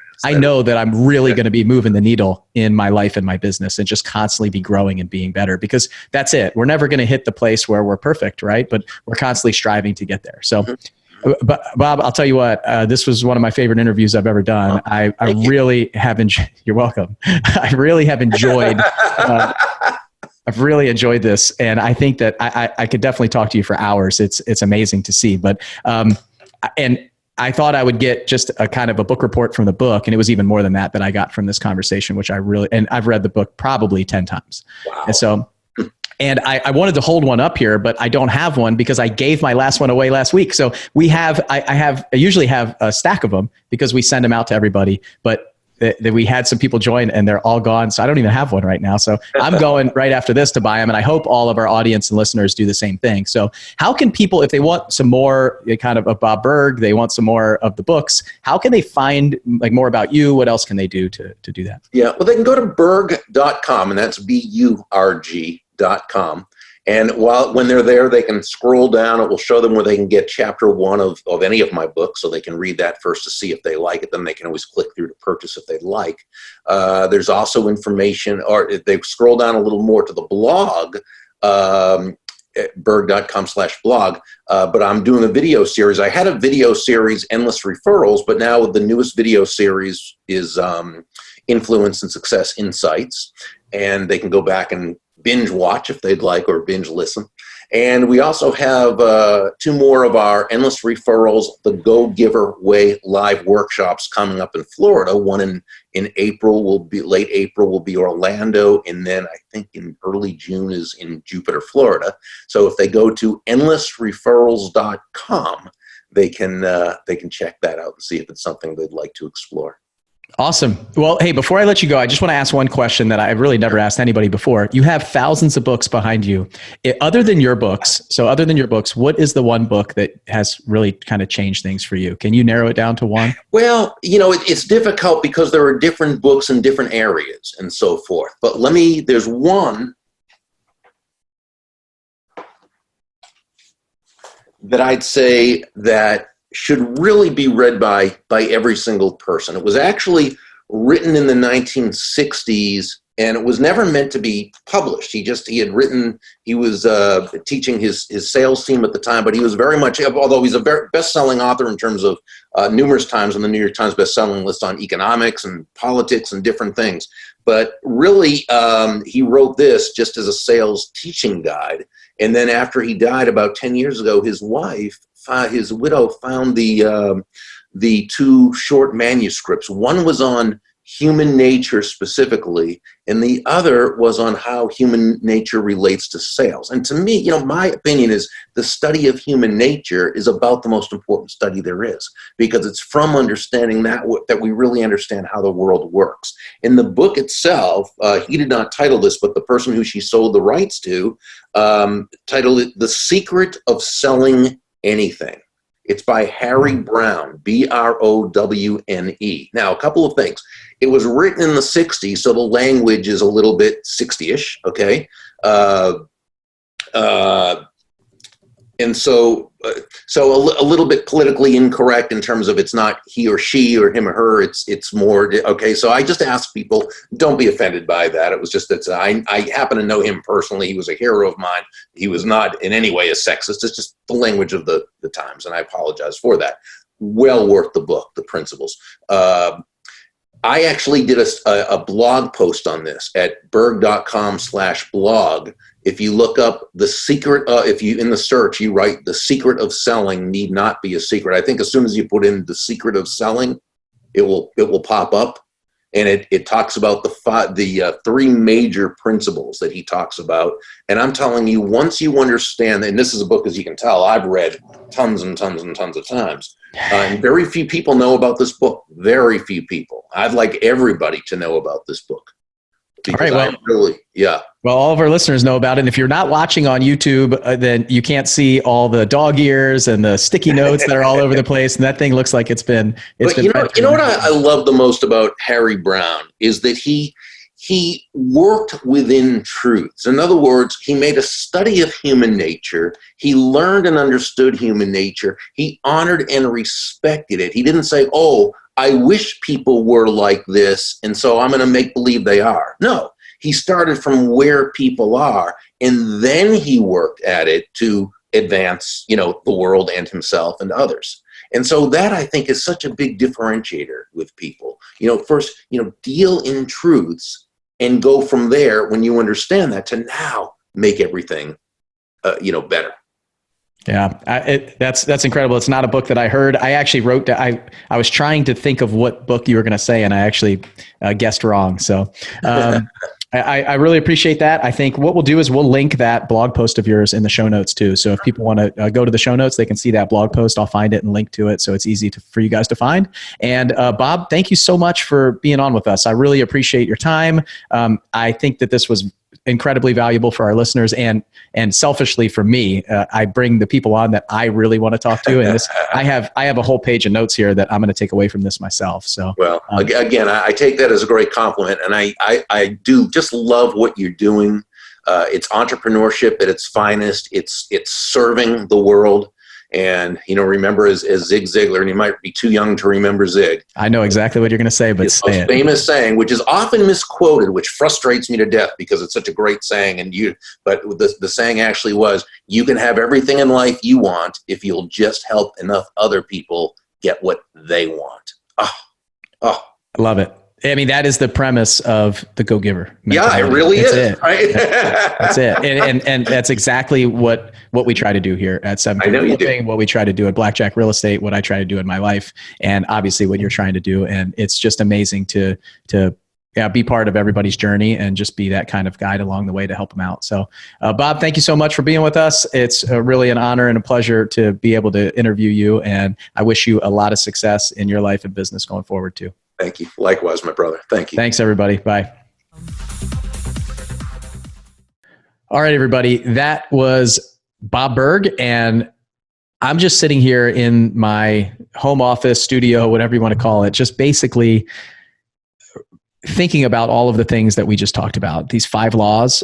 that I'm really going to be moving the needle in my life and my business, and just constantly be growing and being better, because that's it. We're never going to hit the place where we're perfect, right? But we're constantly striving to get there. So, but Bob, I'll tell you what, this was one of my favorite interviews I've ever done. I really have enjoyed, you're welcome. I really have enjoyed, I've really enjoyed this. And I think that I could definitely talk to you for hours. It's amazing to see, but, and I thought I would get just a kind of a book report from the book, and it was even more than that I got from this conversation, which and I've read the book probably 10 times. Wow. And so, and I wanted to hold one up here, but I don't have one because I gave my last one away last week. So I usually have a stack of them because we send them out to everybody, but that we had some people join and they're all gone. So I don't even have one right now. So I'm going right after this to buy them. And I hope all of our audience and listeners do the same thing. So how can people, if they want some more kind of Bob Burg, they want some more of the books, how can they find like more about you? What else can they do to do that? Yeah, well, they can go to burg.com, and that's BURG.com. And when they're there, they can scroll down. It will show them where they can get chapter 1 of any of my books, so they can read that first to see if they like it. Then they can always click through to purchase if they'd like. There's also information, or if they scroll down a little more to the blog, at burg.com/blog. But I'm doing a video series. I had a video series, Endless Referrals, but now the newest video series is Influence and Success Insights. And they can go back and binge watch if they'd like, or binge listen. And we also have 2 more of our Endless Referrals, the Go Giver Way live workshops coming up in Florida. One in April late April will be Orlando, and then I think in early June is in Jupiter, Florida. So if they go to endlessreferrals.com, they can check that out and see if it's something they'd like to explore. Awesome. Well, hey, before I let you go, I just want to ask one question that I've really never asked anybody before. You have thousands of books behind you. Other than your books, what is the one book that has really kind of changed things for you? Can you narrow it down to one? Well, it's difficult because there are different books in different areas and so forth. But there's one that I'd say that should really be read by every single person. It was actually written in the 1960s, and it was never meant to be published. He was teaching his sales team at the time, but he was very much, although he's a very best-selling author in terms of numerous times on the New York Times best-selling list on economics and politics and different things. But really, he wrote this just as a sales teaching guide. And then after he died about 10 years ago, his widow found the 2 short manuscripts. One was on human nature specifically, and the other was on how human nature relates to sales. And to me, my opinion is the study of human nature is about the most important study there is, because it's from understanding that we really understand how the world works. In the book itself, he did not title this, but the person who she sold the rights to titled it The Secret of Selling Anything. It's by Harry Browne, Browne. Now, a couple of things. It was written in the 60s, so the language is a little bit 60-ish, okay? And so a little bit politically incorrect in terms of it's not he or she or him or her. It's more, okay, so I just ask people, don't be offended by that. It was just that I happen to know him personally. He was a hero of mine. He was not in any way a sexist. It's just the language of the times, and I apologize for that. Well worth the book, the principles. I actually did a blog post on this at burg.com/blog. If you look up the secret, if you in the search, you write the secret of selling need not be a secret. I think as soon as you put in the secret of selling, it will pop up. And it talks about the 3 major principles that he talks about. And I'm telling you, once you understand, and this is a book, as you can tell, I've read tons and tons and tons of times. And very few people know about this book. Very few people. I'd like everybody to know about this book. All right, well, well, all of our listeners know about it. And if you're not watching on YouTube, then you can't see all the dog ears and the sticky notes that are all over the place. And that thing looks like it's been. You know what I love the most about Harry Browne is that he worked within truths. In other words, he made a study of human nature. He learned and understood human nature. He honored and respected it. He didn't say, "Oh, I wish people were like this, and so I'm going to make believe they are." No, he started from where people are, and then he worked at it to advance, the world and himself and others. And so that, I think, is such a big differentiator with people. First, deal in truths and go from there when you understand that to now make everything, better. Yeah, that's incredible. It's not a book that I heard. I actually wrote that. I was trying to think of what book you were going to say, and I actually guessed wrong. So, I really appreciate that. I think what we'll do is we'll link that blog post of yours in the show notes too. So if people want to go to the show notes, they can see that blog post. I'll find it and link to it. So it's easy for you guys to find. And Bob, thank you so much for being on with us. I really appreciate your time. I think that this was incredibly valuable for our listeners and selfishly for me. I bring the people on that I really want to talk to. And I have a whole page of notes here that I'm going to take away from this myself. So, well, again, I take that as a great compliment, and I do just love what you're doing. It's entrepreneurship at its finest. It's serving the world. And, remember as Zig Ziglar, and you might be too young to remember Zig. I know exactly what you're going to say, but his most famous saying, which is often misquoted, which frustrates me to death because it's such a great saying. But the saying actually was, you can have everything in life you want if you'll just help enough other people get what they want. Oh. I love it. I mean, that is the premise of the Go-Giver mentality. Yeah, it really is. Right? That's it. And that's exactly what we try to do here at 7 Figure Flipping, what we try to do at Blackjack Real Estate, what I try to do in my life, and obviously what you're trying to do. And it's just amazing to be part of everybody's journey and just be that kind of guide along the way to help them out. So, Bob, thank you so much for being with us. It's really an honor and a pleasure to be able to interview you. And I wish you a lot of success in your life and business going forward too. Thank you. Likewise, my brother. Thank you. Thanks, everybody. Bye. All right, everybody. That was Bob Burg. And I'm just sitting here in my home office, studio, whatever you want to call it, just basically thinking about all of the things that we just talked about, these 5 laws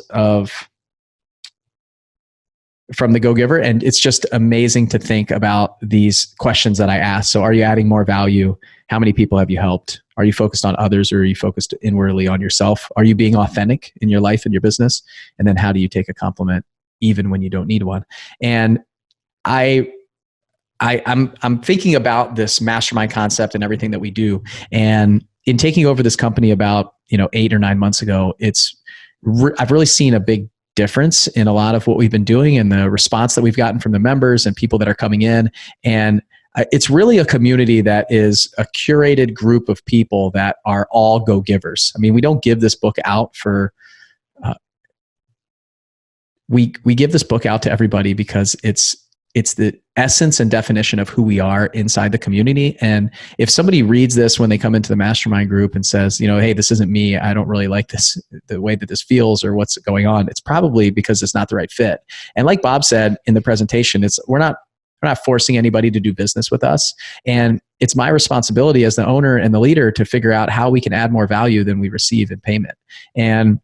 from the Go-Giver. And it's just amazing to think about these questions that I asked. So are you adding more value? How many people have you helped? Are you focused on others, or are you focused inwardly on yourself? Are you being authentic in your life and your business? And then how do you take a compliment even when you don't need one? And I'm thinking about this mastermind concept and everything that we do. And in taking over this company about 8 or 9 months ago, I've really seen a big difference in a lot of what we've been doing and the response that we've gotten from the members and people that are coming in. And it's really a community that is a curated group of people that are all go-givers. I mean, we don't give this book out for, we give this book out to everybody because it's the essence and definition of who we are inside the community. And if somebody reads this when they come into the mastermind group and says, hey, this isn't me, I don't really like this, the way that this feels or what's going on, it's probably because it's not the right fit. And like Bob said in the presentation, we're not forcing anybody to do business with us. And it's my responsibility as the owner and the leader to figure out how we can add more value than we receive in payment. And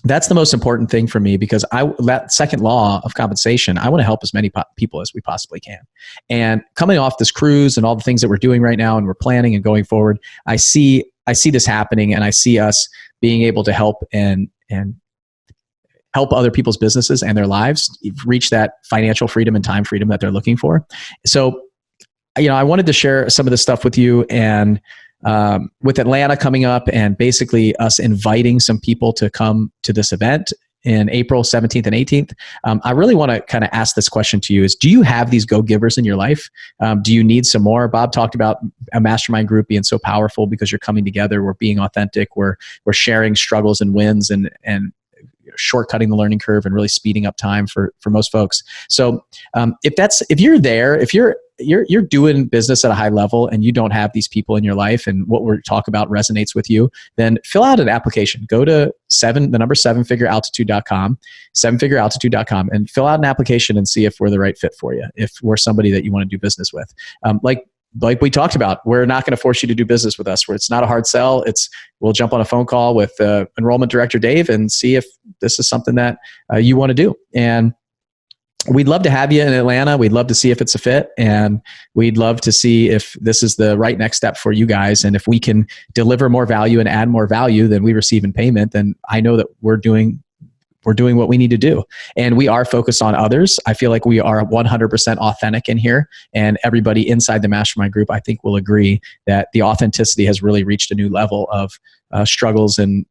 that's the most important thing for me, because that second law of compensation, I want to help as many people as we possibly can. And coming off this cruise and all the things that we're doing right now and we're planning and going forward, I see this happening, and I see us being able to help and help other people's businesses and their lives reach that financial freedom and time freedom that they're looking for. So, I wanted to share some of this stuff with you, and with Atlanta coming up and basically us inviting some people to come to this event in April 17th and 18th, I really want to kind of ask this question to you is, do you have these go-givers in your life? Do you need some more? Bob talked about a mastermind group being so powerful because you're coming together, we're being authentic, we're sharing struggles and wins and shortcutting the learning curve and really speeding up time for most folks. So if you're there, if you're doing business at a high level and you don't have these people in your life and what we're talking about resonates with you, then fill out an application. Go to 7figurealtitude.com, 7figurealtitude.com, and fill out an application and see if we're the right fit for you, if we're somebody that you want to do business with. Like we talked about, we're not going to force you to do business with us. Where it's not a hard sell. We'll jump on a phone call with enrollment director Dave and see if this is something that you want to do. And we'd love to have you in Atlanta. We'd love to see if it's a fit, and we'd love to see if this is the right next step for you guys. And if we can deliver more value and add more value than we receive in payment, then I know that we're doing what we need to do. And we are focused on others. I feel like we are 100% authentic in here, and everybody inside the mastermind group, I think, will agree that the authenticity has really reached a new level of struggles and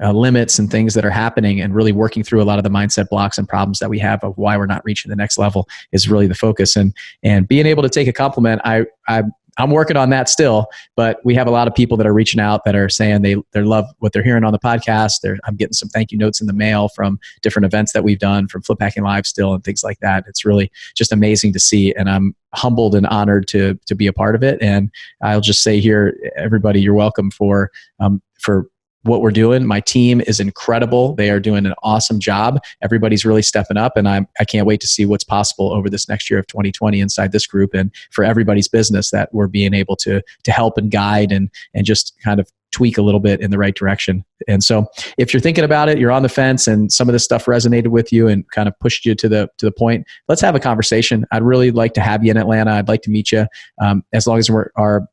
limits and things that are happening, and really working through a lot of the mindset blocks and problems that we have of why we're not reaching the next level is really the focus. And being able to take a compliment, I'm working on that still, but we have a lot of people that are reaching out that are saying they love what they're hearing on the podcast. I'm getting some thank you notes in the mail from different events that we've done, from Flip Hacking Live still and things like that. It's really just amazing to see, and I'm humbled and honored to be a part of it. And I'll just say here, everybody, you're welcome for what we're doing. My team is incredible. They are doing an awesome job. Everybody's really stepping up, and I can't wait to see what's possible over this next year of 2020 inside this group and for everybody's business that we're being able to help and guide and just kind of tweak a little bit in the right direction. And so if you're thinking about it, you're on the fence and some of this stuff resonated with you and kind of pushed you to the point, let's have a conversation. I'd really like to have you in Atlanta. I'd like to meet you. As long as our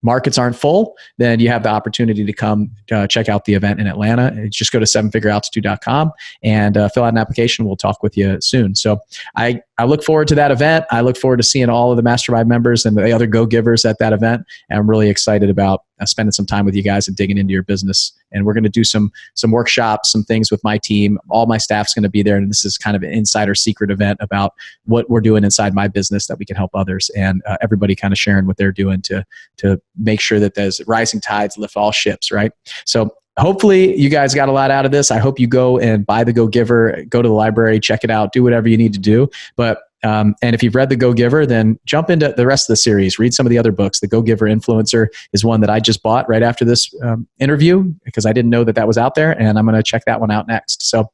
markets aren't full, then you have the opportunity to come check out the event in Atlanta. Just go to sevenfigurealtitude.com and fill out an application. We'll talk with you soon. So I look forward to that event. I look forward to seeing all of the Mastermind members and the other go-givers at that event. And I'm really excited about spending some time with you guys and digging into your business. And we're going to do some workshops, some things with my team. All my staff's going to be there. And this is kind of an insider secret event about what we're doing inside my business that we can help others, and everybody kind of sharing what they're doing to make sure that there's rising tides lift all ships, right? So hopefully you guys got a lot out of this. I hope you go and buy the Go Giver, go to the library, check it out, do whatever you need to do. But and if you've read The Go Giver, then jump into the rest of the series. Read some of the other books. The Go Giver Influencer is one that I just bought right after this interview because I didn't know that was out there, and I'm going to check that one out next. So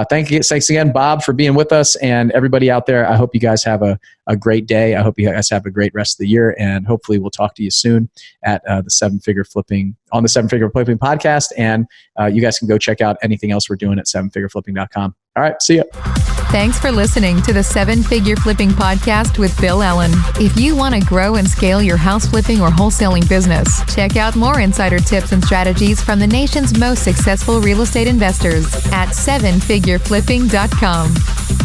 thanks again, Bob, for being with us, and everybody out there. I hope you guys have a great day. I hope you guys have a great rest of the year, and hopefully we'll talk to you soon at the Seven Figure Flipping podcast. And you guys can go check out anything else we're doing at sevenfigureflipping.com. All right, see ya. Thanks for listening to the Seven Figure Flipping Podcast with Bill Ellen. If you want to grow and scale your house flipping or wholesaling business, check out more insider tips and strategies from the nation's most successful real estate investors at sevenfigureflipping.com.